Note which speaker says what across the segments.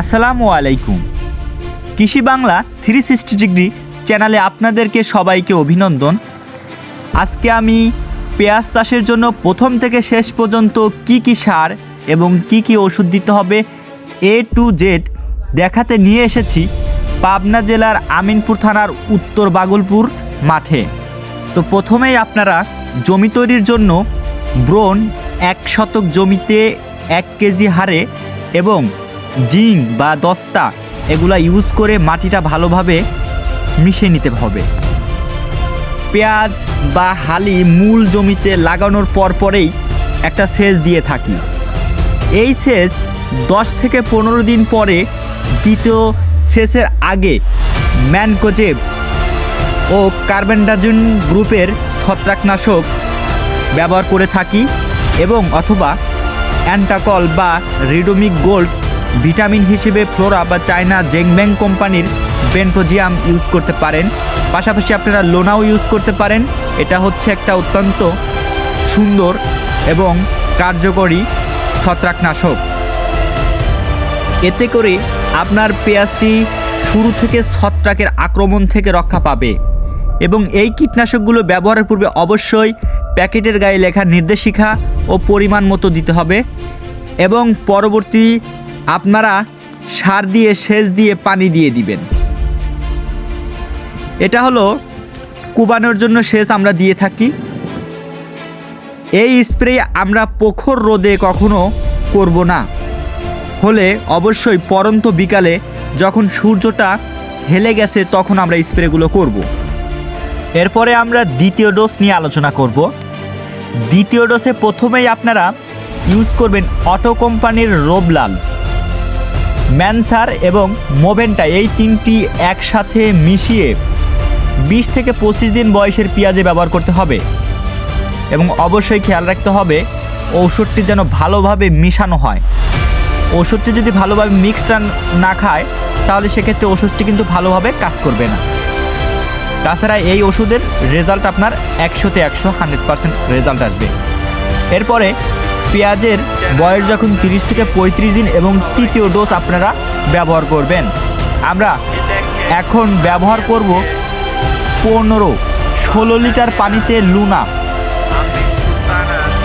Speaker 1: আসসালামু আলাইকুম। কৃষি বাংলা 360 ডিগ্রি চ্যানেলে আপনাদেরকে সবাইকে অভিনন্দন। আজকে আমি পেঁয়াজ চাষের জন্য প্রথম থেকে শেষ পর্যন্ত কি সার এবং কি ওষুধ দিতে হবে A to Z দেখাতে নিয়ে এসেছি পাবনা জেলার আমিনপুর থানার উত্তর বাগলপুর মাঠে। তো প্রথমেই আপনারা জমি তৈরির জন্য ব্রোন 1 শতক জমিতে 1 কেজি হারে এবং জিঙ্ক বা দস্তা এগুলা ইউজ করে মাটিটা ভালোভাবে মিশিয়ে নিতে হবে। পেঁয়াজ বা হালি মূল জমিতে লাগানোর পরেই একটা সেচ দিয়ে থাকি। এই সেচ 10 থেকে 15 দিন পরে দ্বিতীয় সেচের আগে ম্যানকোজেব ও কার্বেন্ডাজিম গ্রুপের ছত্রাকনাশক ব্যবহার করে থাকি এবং অথবা অ্যান্টাকল বা রিডোমিক গোল্ড ভিটামিন হিসেবে ফ্লোরা বা চায়না জেংব্যাং কোম্পানির বেনকোজিয়াম ইউজ করতে পারেন। পাশাপাশি আপনারা লোনাও ইউজ করতে পারেন। এটা হচ্ছে একটা অত্যন্ত সুন্দর এবং কার্যকরী ছত্রাকনাশক। এতে করে আপনার পেঁয়াজটি শুরু থেকে ছত্রাকের আক্রমণ থেকে রক্ষা পাবে এবং এই কীটনাশকগুলো ব্যবহারের পূর্বে অবশ্যই প্যাকেটের গায়ে লেখা নির্দেশিকা ও পরিমাণ মতো দিতে হবে এবং পরবর্তী আপনারা সার দিয়ে সেচ দিয়ে পানি দিয়ে দিবেন। এটা হলো কুবানোর জন্য সেচ আমরা দিয়ে থাকি। এই স্প্রে আমরা প্রখর রোদে কখনো করব না, হলে অবশ্যই পরন্ত বিকালে যখন সূর্যটা হেলে গেছে তখন আমরা স্প্রেগুলো করব। এরপরে আমরা দ্বিতীয় ডোজ নিয়ে আলোচনা করব। দ্বিতীয় ডোজে প্রথমেই আপনারা ইউজ করবেন অটো কোম্পানির রোবলাল, ম্যানসার এবং মোভেন্টা, এই তিনটি একসাথে মিশিয়ে 20 থেকে 25 দিন বয়সের পেঁয়াজে ব্যবহার করতে হবে এবং অবশ্যই খেয়াল রাখতে হবে ঔষধটি যেন ভালোভাবে মিশানো হয়। ওষুধটি যদি ভালোভাবে মিক্সড না খায় তাহলে সেক্ষেত্রে ওষুধটি কিন্তু ভালোভাবে কাজ করবে না। তাছাড়া এই ওষুধের রেজাল্ট আপনার 100-তে 100 রেজাল্ট আসবে। এরপরে পেঁয়াজের বয়স যখন 30 থেকে 35 দিন এবং তৃতীয় ডোজ আপনারা ব্যবহার করবেন। আমরা এখন ব্যবহার করব 16 লিটার পানিতে লুনা,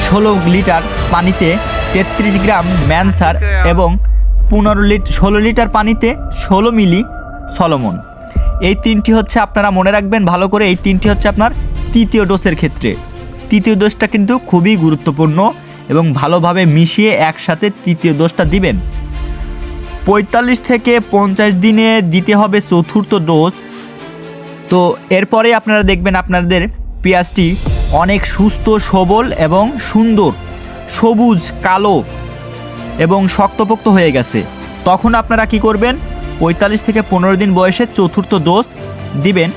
Speaker 1: 16 লিটার পানিতে 33 গ্রাম ম্যানসার এবং 16 লিটার পানিতে 16 মিলি সলোমন। এই তিনটি হচ্ছে আপনারা মনে রাখবেন ভালো করে। এই তিনটি হচ্ছে আপনার তৃতীয় ডোজের ক্ষেত্রে। তৃতীয় ডোজটা কিন্তু খুবই গুরুত্বপূর্ণ এবং ভালোভাবে মিশিয়ে একসাথে তৃতীয় ডোজটা দিবেন। 45 থেকে 50 দিনে দিতে হবে চতুর্থ ডোজ। তো এরপরে আপনারা দেখবেন আপনাদের পেঁয়াজটি অনেক সুস্থ সবল এবং সুন্দর সবুজ কালো এবং শক্তপোক্ত হয়ে গেছে। তখন আপনারা কি করবেন, 45 থেকে 15 দিন বয়সে চতুর্থ ডোজ দিবেন।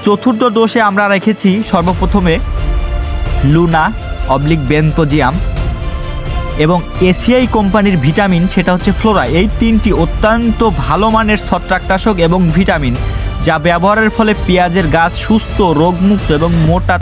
Speaker 1: চতুর্থ ডোজে আমরা রেখেছি সর্বপ্রথমে লুনা বেনকোজিয়াম এবং এসিআই কোম্পানির ভিটামিন, সেটা হচ্ছে ফ্লোরা। এই তিনটি অত্যন্ত ভালো মানের ছত্রাকনাশক এবং ভিটামিন, যা ব্যবহারের ফলে পেঁয়াজের গাছ সুস্থ, রোগমুক্ত এবং মোটা